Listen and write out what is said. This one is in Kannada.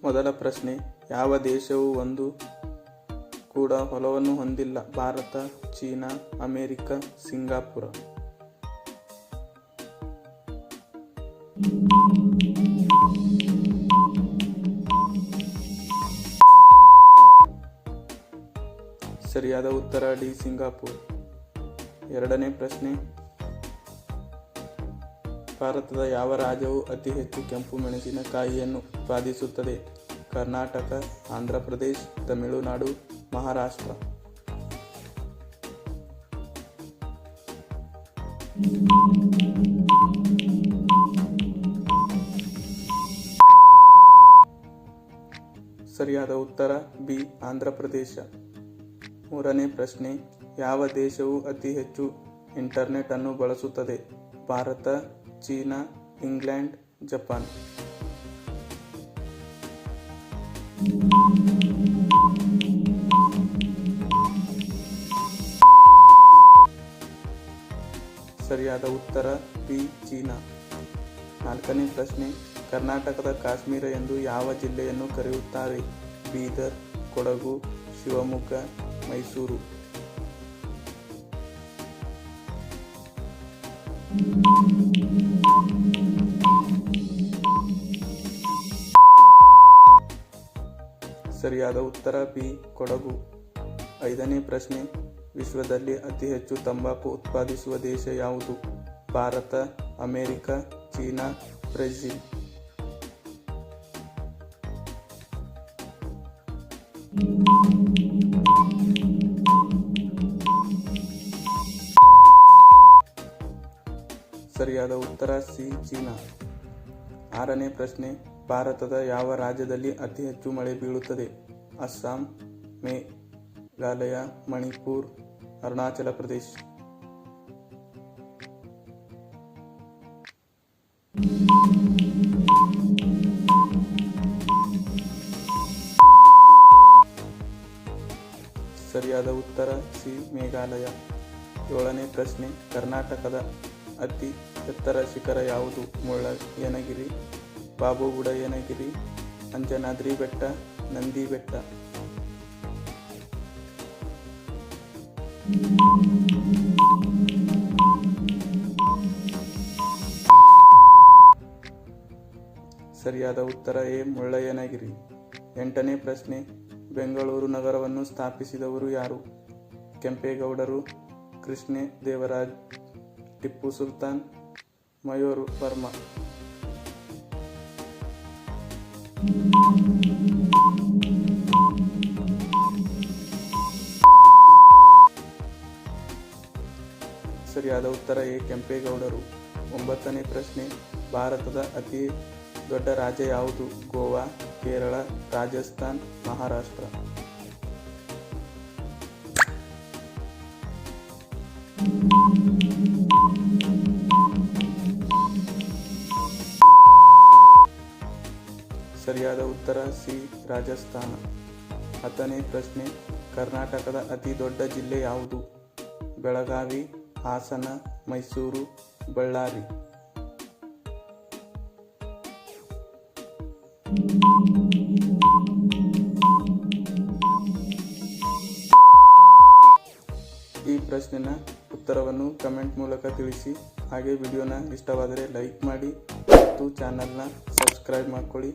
ಮೊದಲ ಪ್ರಶ್ನೆ, ಯಾವ ದೇಶವು ಒಂದು ಕೂಡ ಹೊಲವನ್ನು ಹೊಂದಿಲ್ಲ? Bharat, China, America, Singapore. ಸರಿಯಾದ ಉತ್ತರ ಡಿ, ಸಿಂಗಾಪುರ್. ಎರಡನೇ ಪ್ರಶ್ನೆ, ಭಾರತದ ಯಾವ ರಾಜ್ಯವು ಅತಿ ಹೆಚ್ಚು ಕೆಂಪು ಮೆಣಸಿನಕಾಯಿಯನ್ನು ಉತ್ಪಾದಿಸುತ್ತದೆ? ಕರ್ನಾಟಕ, ಆಂಧ್ರ ಪ್ರದೇಶ್, ತಮಿಳುನಾಡು, ಮಹಾರಾಷ್ಟ್ರ. ಸರಿಯಾದ ಉತ್ತರ ಬಿ, ಆಂಧ್ರ ಪ್ರದೇಶ. ಮೂರನೇ ಪ್ರಶ್ನೆ, ಯಾವ ದೇಶವು ಅತಿ ಹೆಚ್ಚು ಇಂಟರ್ನೆಟ್ ಅನ್ನು ಬಳಸುತ್ತದೆ? Bharat, China, England, Japan. ಸರಿಯಾದ ಉತ್ತರ ಬಿ, ಚೀನಾ. ನಾಲ್ಕನೇ ಪ್ರಶ್ನೆ, ಕರ್ನಾಟಕದ ಕಾಶ್ಮೀರ ಎಂದು ಯಾವ ಜಿಲ್ಲೆಯನ್ನು ಕರೆಯುತ್ತಾರೆ? ಬೀದರ್, ಕೊಡಗು, ಶಿವಮೊಗ್ಗ, ಮೈಸೂರು. ಸರಿಯಾದ ಉತ್ತರ ಬಿ, ಕೊಡಗು. ಐದನೇ ಪ್ರಶ್ನೆ, ವಿಶ್ವದಲ್ಲಿ ಅತಿ ಹೆಚ್ಚು ತಂಬಾಕು ಉತ್ಪಾದಿಸುವ ದೇಶ ಯಾವುದು? Bharat, America, China, Brazil. ಸರಿಯಾದ ಉತ್ತರ ಸಿ, ಚೀನಾ. ಆರನೇ ಪ್ರಶ್ನೆ, ಭಾರತದ ಯಾವ ರಾಜ್ಯದಲ್ಲಿ ಅತಿ ಹೆಚ್ಚು ಮಳೆ ಬೀಳುತ್ತದೆ? ಅಸ್ಸಾಂ, ಮೇಘಾಲಯ, ಮಣಿಪುರ್, ಅರುಣಾಚಲ ಪ್ರದೇಶ್. ಸರಿಯಾದ ಉತ್ತರ ಸಿ, ಮೇಘಾಲಯ. ಏಳನೇ ಪ್ರಶ್ನೆ, ಕರ್ನಾಟಕದ ಅತಿ ಎತ್ತರ ಶಿಖರ ಯಾವುದು? ಮುಳ್ಳಯ್ಯನಗಿರಿ, ಬಾಬುಬುಡಯ್ಯನಗಿರಿ, ಅಂಜನಾದ್ರಿ ಬೆಟ್ಟ, ನಂದಿ ಬೆಟ್ಟ. ಸರಿಯಾದ ಉತ್ತರ ಎ, ಮುಳ್ಳಯ್ಯನಗಿರಿ. ಎಂಟನೇ ಪ್ರಶ್ನೆ, ಬೆಂಗಳೂರು ನಗರವನ್ನು ಸ್ಥಾಪಿಸಿದವರು ಯಾರು? ಕೆಂಪೇಗೌಡರು, ಕೃಷ್ಣದೇವರಾಜ, ಟಿಪ್ಪು ಸುಲ್ತಾನ್, ಮಯೂರ್ ವರ್ಮಾ. ಸರಿಯಾದ ಉತ್ತರ ಎ, ಕೆಂಪೇಗೌಡರು. ಒಂಬತ್ತನೇ ಪ್ರಶ್ನೆ, ಭಾರತದ ಅತಿ ದೊಡ್ಡ ರಾಜ್ಯ ಯಾವುದು? ಗೋವಾ, ಕೇರಳ, ರಾಜಸ್ಥಾನ್, ಮಹಾರಾಷ್ಟ್ರ. ಸರಿಯಾದ ಉತ್ತರ ಸಿ, ರಾಜಸ್ಥಾನ. ಹತ್ತನೇ ಪ್ರಶ್ನೆ, ಕರ್ನಾಟಕದ ಅತಿ ದೊಡ್ಡ ಜಿಲ್ಲೆ ಯಾವುದು? ಬೆಳಗಾವಿ, ಹಾಸನ, ಮೈಸೂರು, ಬಳ್ಳಾರಿ. ಈ ಪ್ರಶ್ನೆನ ಉತ್ತರವನ್ನು ಕಮೆಂಟ್ ಮೂಲಕ ತಿಳಿಸಿ. ಹಾಗೆ ವಿಡಿಯೋನ ಇಷ್ಟವಾದರೆ ಲೈಕ್ ಮಾಡಿ ಮತ್ತು ಚಾನಲ್ನ ಸಬ್ಸ್ಕ್ರೈಬ್ ಮಾಡ್ಕೊಳ್ಳಿ.